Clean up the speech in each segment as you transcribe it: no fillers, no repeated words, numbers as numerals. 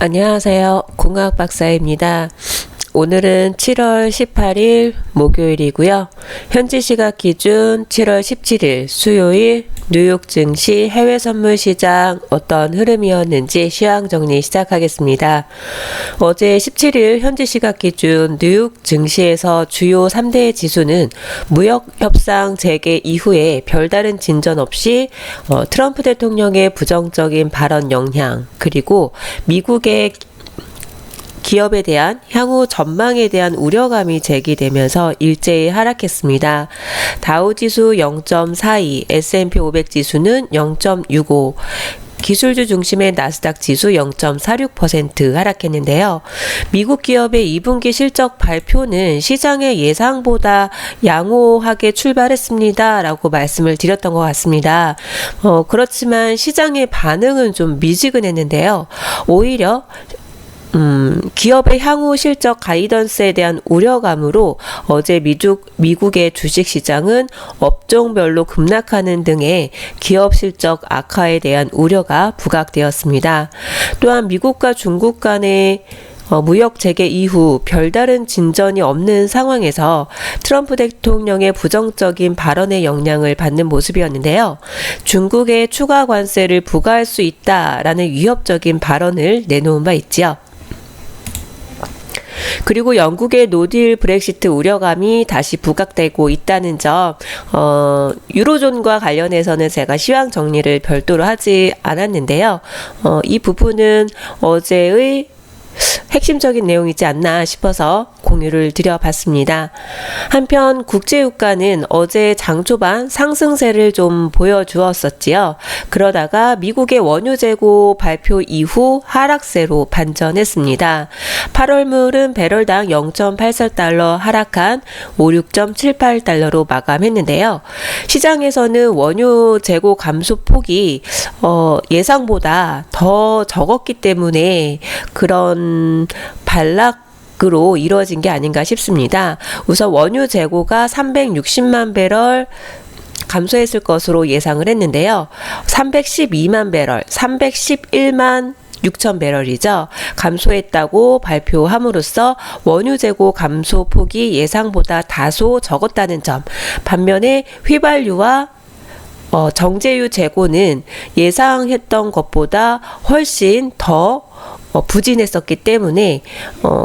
안녕하세요. 공학 박사입니다. 오늘은 7월 18일 목요일이고요. 현지 시각 기준 7월 17일 수요일 뉴욕 증시 해외 선물 시장 어떤 흐름이었는지 시황 정리 시작하겠습니다. 어제 17일 현지 시각 기준 뉴욕 증시에서 주요 3대 지수는 무역 협상 재개 이후에 별다른 진전 없이 트럼프 대통령의 부정적인 발언 영향, 그리고 미국의 기업에 대한 향후 전망에 대한 우려감이 제기되면서 일제히 하락했습니다. 다우지수 0.42, S&P 500 지수는 0.65, 기술주 중심의 나스닥 지수 0.46% 하락했는데요. 미국 기업의 2분기 실적 발표는 시장의 예상보다 양호하게 출발했습니다 라고 말씀을 드렸던 것 같습니다. 그렇지만 시장의 반응은 좀 미지근했는데요. 오히려 기업의 향후 실적 가이던스에 대한 우려감으로 어제 미국의 주식시장은 업종별로 급락하는 등의 기업 실적 악화에 대한 우려가 부각되었습니다. 또한 미국과 중국 간의 무역 재개 이후 별다른 진전이 없는 상황에서 트럼프 대통령의 부정적인 발언의 영향을 받는 모습이었는데요. 중국에 추가 관세를 부과할 수 있다라는 위협적인 발언을 내놓은 바 있지요. 그리고 영국의 노딜 브렉시트 우려감이 다시 부각되고 있다는 점, 유로존과 관련해서는 제가 시황 정리를 별도로 하지 않았는데요. 이 부분은 어제의 핵심적인 내용이지 않나 싶어서 공유를 드려봤습니다. 한편 국제유가는 어제 장 초반 상승세를 좀 보여주었었지요. 그러다가 미국의 원유 재고 발표 이후 하락세로 반전했습니다. 8월물은 배럴당 0.84달러 하락한 56.78달러로 마감했는데요. 시장에서는 원유 재고 감소 폭이 예상보다 더 적었기 때문에 그런 반락으로 이루어진 게 아닌가 싶습니다. 우선 원유 재고가 360만 배럴 감소했을 것으로 예상을 했는데요. 312만 배럴, 311만 6천 배럴이죠. 감소했다고 발표함으로써 원유 재고 감소 폭이 예상보다 다소 적었다는 점. 반면에 휘발유와 정제유 재고는 예상했던 것보다 훨씬 더 부진했었기 때문에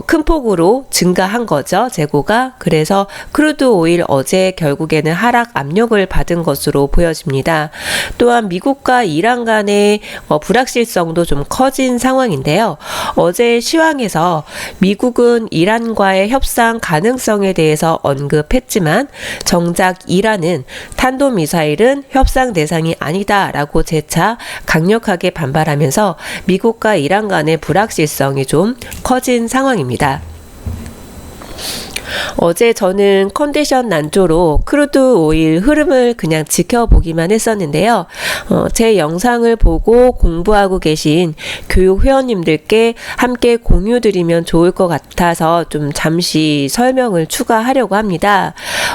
큰 폭으로 증가한 거죠. 재고가. 그래서 크루드 오일 어제 결국에는 하락 압력을 받은 것으로 보여집니다. 또한 미국과 이란 간의 불확실성도 좀 커진 상황인데요. 어제 시황에서 미국은 이란과의 협상 가능성에 대해서 언급했지만 정작 이란은 탄도미사일은 협상 대상이 아니다라고 재차 강력하게 반발하면서 미국과 이란 간의 불확실성이 좀 커진 상황입니다. 어제 저는 컨디션 난조로 크루드 오일 흐름을 그냥 지켜보기만 했었는데요. 제 영상을 보고 공부하고 계신 교육 회원님들께 함께 공유드리면 좋을 것 같아서 좀 잠시 설명을 추가하려고 합니다.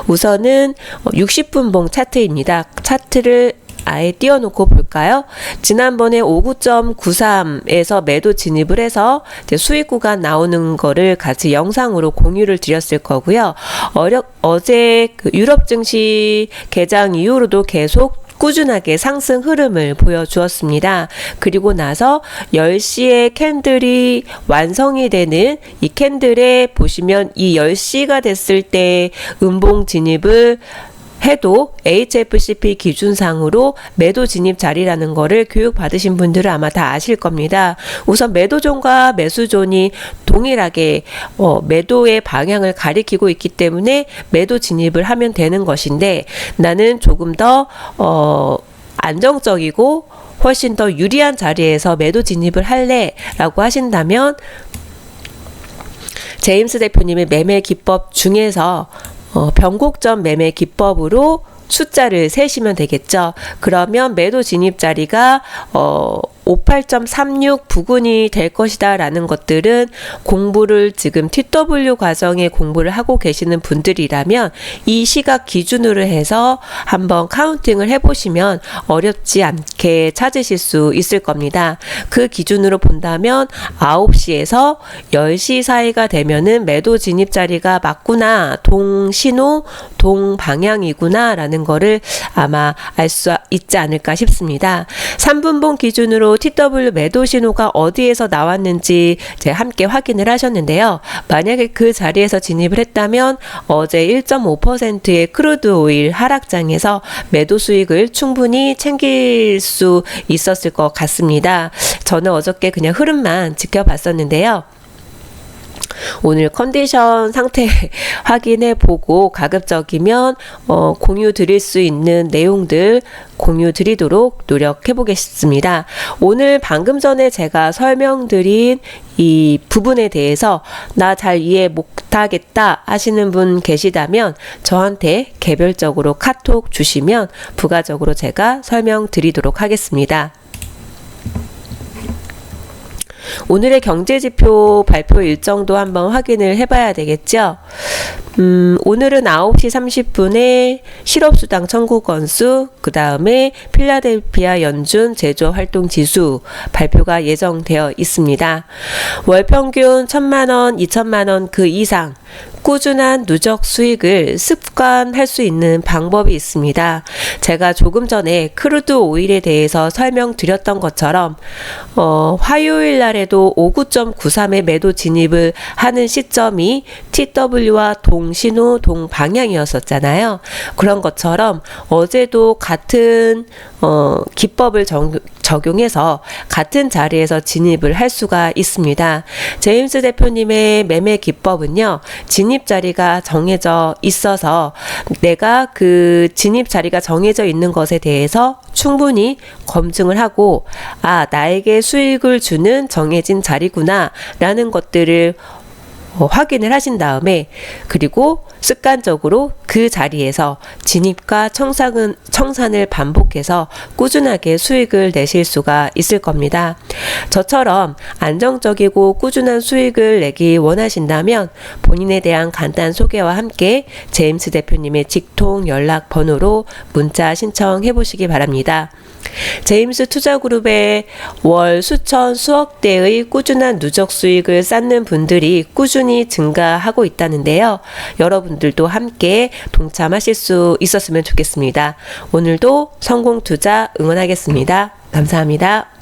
우선은 60분봉 차트입니다. 차트를 아예 띄워놓고 볼까요? 지난번에 59.93에서 매도 진입을 해서 이제 수익 구간 나오는 거를 같이 영상으로 공유를 드렸을 거고요. 어제 유럽 증시 개장 이후로도 계속 꾸준하게 상승 흐름을 보여주었습니다. 그리고 나서 10시에 캔들이 완성이 되는 이 캔들에 보시면 이 10시가 됐을 때 음봉 진입을 해도 HFCP 기준상으로 매도 진입 자리라는 거를 교육받으신 분들은 아마 다 아실 겁니다. 우선 매도존과 매수존이 동일하게 매도의 방향을 가리키고 있기 때문에 매도 진입을 하면 되는 것인데, 나는 조금 더 안정적이고 훨씬 더 유리한 자리에서 매도 진입을 할래 라고 하신다면 제임스 대표님의 매매 기법 중에서 변곡점 매매 기법으로 숫자를 세시면 되겠죠. 그러면 매도 진입 자리가 58.36 부근이 될 것이다 라는 것들은 공부를 지금 TW 과정에 공부를 하고 계시는 분들이라면 이 시각 기준으로 해서 한번 카운팅을 해보시면 어렵지 않게 찾으실 수 있을 겁니다. 그 기준으로 본다면 9시에서 10시 사이가 되면은 매도 진입 자리가 맞구나, 동신호, 동방향이구나 라는 거를 아마 알 수 있지 않을까 싶습니다. 3분봉 기준으로 TW 매도 신호가 어디에서 나왔는지 이제 함께 확인을 하셨는데요. 만약에 그 자리에서 진입을 했다면 어제 1.5%의 크루드 오일 하락장에서 매도 수익을 충분히 챙길 수 있었을 것 같습니다. 저는 어저께 그냥 흐름만 지켜봤었는데요. 오늘 컨디션 상태 확인해 보고 가급적이면 공유 드릴 수 있는 내용들 공유 드리도록 노력해 보겠습니다. 오늘 방금 전에 제가 설명드린 이 부분에 대해서 나 잘 이해 못하겠다 하시는 분 계시다면 저한테 개별적으로 카톡 주시면 부가적으로 제가 설명드리도록 하겠습니다. 오늘의 경제지표 발표 일정도 한번 확인을 해봐야 되겠죠. 오늘은 9시 30분에 실업수당 청구 건수, 그 다음에 필라델피아 연준 제조활동지수 발표가 예정되어 있습니다. 월평균 1,000만원, 2,000만원 그 이상 꾸준한 누적 수익을 습관할 수 있는 방법이 있습니다. 제가 조금 전에 크루드 오일에 대해서 설명드렸던 것처럼 화요일 날에도 59.93의 매도 진입을 하는 시점이 TW와 동신호 동방향이었었잖아요. 그런 것처럼 어제도 같은 기법을 적용해서 같은 자리에서 진입을 할 수가 있습니다. 제임스 대표님의 매매 기법은요, 진입 자리가 정해져 있어서 내가 그 진입 자리가 정해져 있는 것에 대해서 충분히 검증을 하고, 아, 나에게 수익을 주는 정해진 자리구나 라는 것들을 확인을 하신 다음에, 그리고 습관적으로 그 자리에서 진입과 청산을 반복해서 꾸준하게 수익을 내실 수가 있을 겁니다. 저처럼 안정적이고 꾸준한 수익을 내기 원하신다면 본인에 대한 간단 소개와 함께 제임스 대표님의 직통 연락 번호로 문자 신청해 보시기 바랍니다. 제임스 투자그룹의 월 수천 수억 대의 꾸준한 누적 수익을 쌓는 분들이 꾸준히 증가하고 있다는데요. 여러분들도 함께 동참하실 수 있었으면 좋겠습니다. 오늘도 성공 투자 응원하겠습니다. 감사합니다.